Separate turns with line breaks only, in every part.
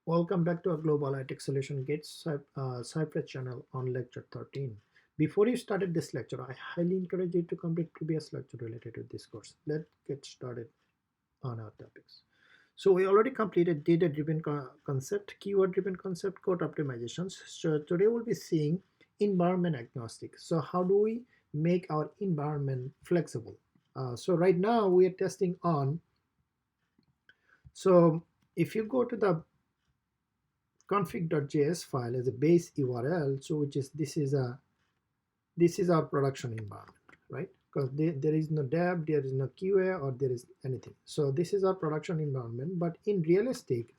Welcome back to our Global IT Solution GITS Cypress channel on lecture 13. Before you started this lecture, I highly encourage you to complete previous lecture related to this course. Let's get started on our topics. So we already completed data-driven concept, keyword-driven concept, code optimizations. So today we'll be seeing environment agnostic. So how do we make our environment flexible? So right now we are testing on. So if you go to the config.js file as a base URL, so which is this is our production environment, right? Because there is no dev, there is no QA, or there is anything. So this is our production environment. But in realistic,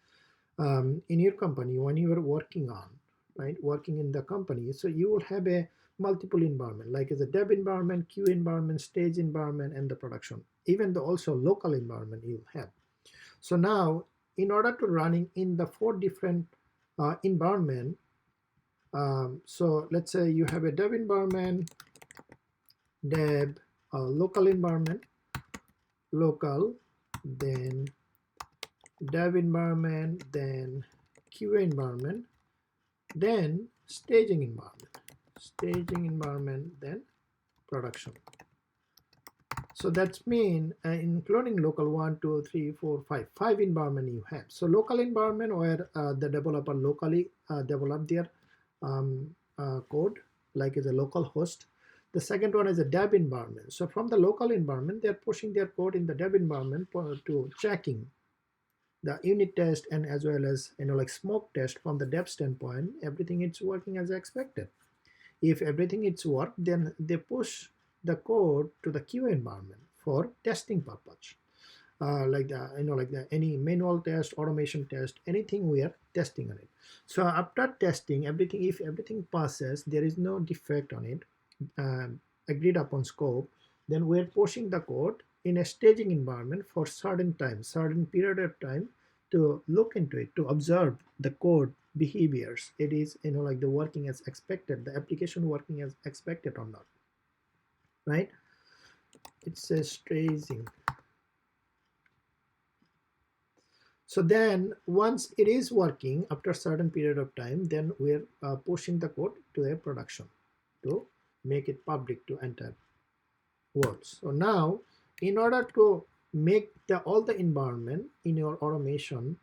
in your company, when you are working on, right, working in the company, so you will have a multiple environment, like as a dev environment, QA environment, stage environment, and the production. Even the also local environment you'll have. So now, in order to running in the 4 different environment, so let's say you have a dev environment, dev, local environment, local, then dev environment, then QA environment, then staging environment, then production. So that's mean including local 1, 2, 3, 4, 5 environment you have. So local environment where the developer locally develop their code, like as a local host. The second one is a dev environment. So from the local environment, they're pushing their code in the dev environment to checking the unit test, and as well as like smoke test from the dev standpoint, everything is working as expected. If everything is work, then they push the code to the QA environment for testing purpose. Like any manual test, automation test, anything we are testing on it. So after testing everything, if everything passes, there is no defect on it, agreed upon scope, then we're pushing the code in a staging environment for certain period of time to look into it, to observe the code behaviors. It is like the working as expected, the application working as expected or not, right? It says staging. So then once it is working after a certain period of time, then we're pushing the code to a production to make it public to entire world. So now in order to make all the environment in your automation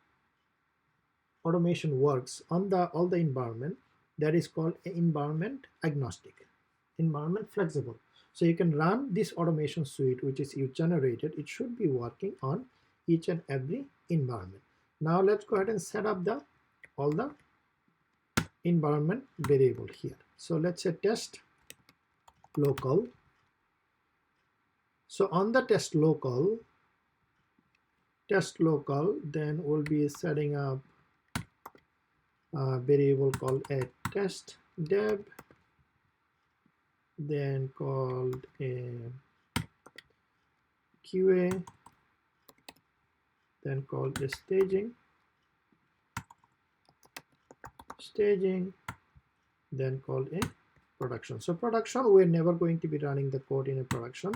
works on all the environment, that is called environment agnostic, environment flexible. So you can run this automation suite which is you generated, it should be working on each and every environment. Now let's go ahead and set up all the environment variable here. So let's say test local. So on the test local, then we'll be setting up a variable called a test dev, then called a QA, then called a staging, then called a production. So production, we're never going to be running the code in a production.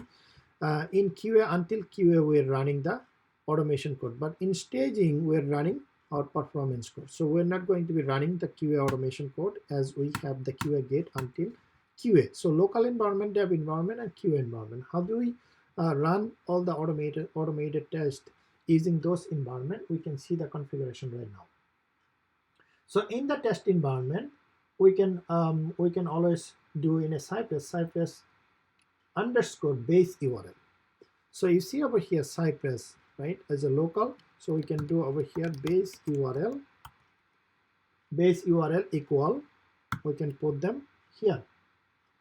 In QA, until QA, we're running the automation code, but in staging, we're running our performance code. So we're not going to be running the QA automation code, as we have the QA gate until QA. So local environment, dev environment, and QA environment. How do we run all the automated tests using those environment? We can see the configuration right now. So in the test environment, we can always do in a Cypress underscore base URL. So you see over here Cypress, right, as a local. So we can do over here base URL equal, we can put them here,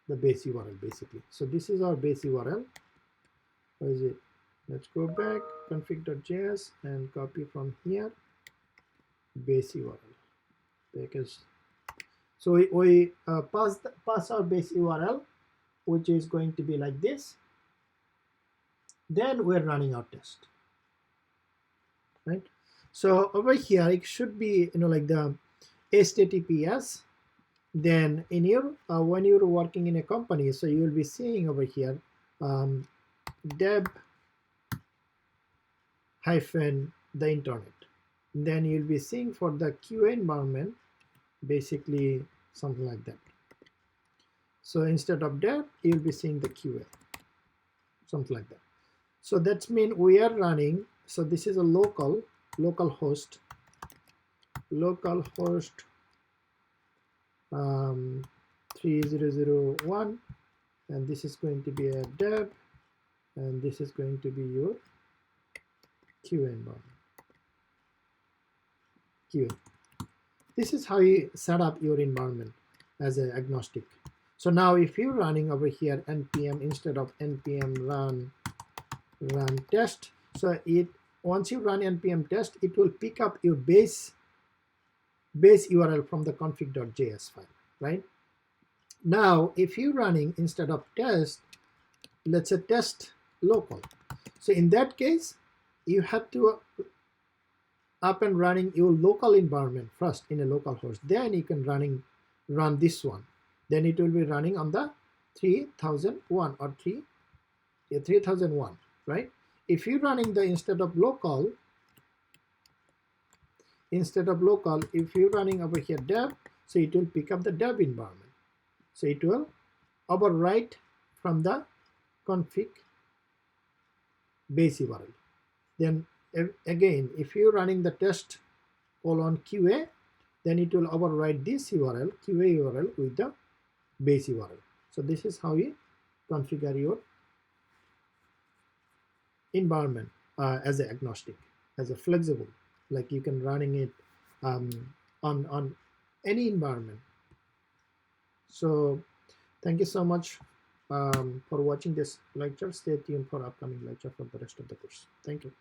the base URL basically. So this is our base URL. Where is it? Let's go back, config.js, and copy from here, base URL. Because so we pass our base URL, which is going to be like this. Then we're running our test, right? So over here it should be like the HTTPS. Then in your when you're working in a company, so you will be seeing over here dev hyphen the internet. then you'll be seeing for the QA environment basically something like that. So instead of dev, you'll be seeing the QA, something like that. So that's mean we are running, so this is a local host 3001, and this is going to be a dev, and this is going to be your QA environment. QA. This is how you set up your environment as an agnostic. So now if you're running over here npm instead of npm run test, so once you run npm test, it will pick up your base URL from the config.js file, right? Now if you're running instead of test, let's say test local, so in that case you have to up and running your local environment first in a local host, then you can run this one, then it will be running on the 3001 or 3001, right? If you're running the instead of local, if you're running over here dev, so it will pick up the dev environment, so it will overwrite from the config base URL. Then again, if you're running the test :QA, then it will overwrite this URL, QA URL, with the base URL. So this is how you configure your environment as an agnostic, as a flexible, like you can running it on any environment. So thank you so much for watching this lecture. Stay tuned for upcoming lecture for the rest of the course. Thank you.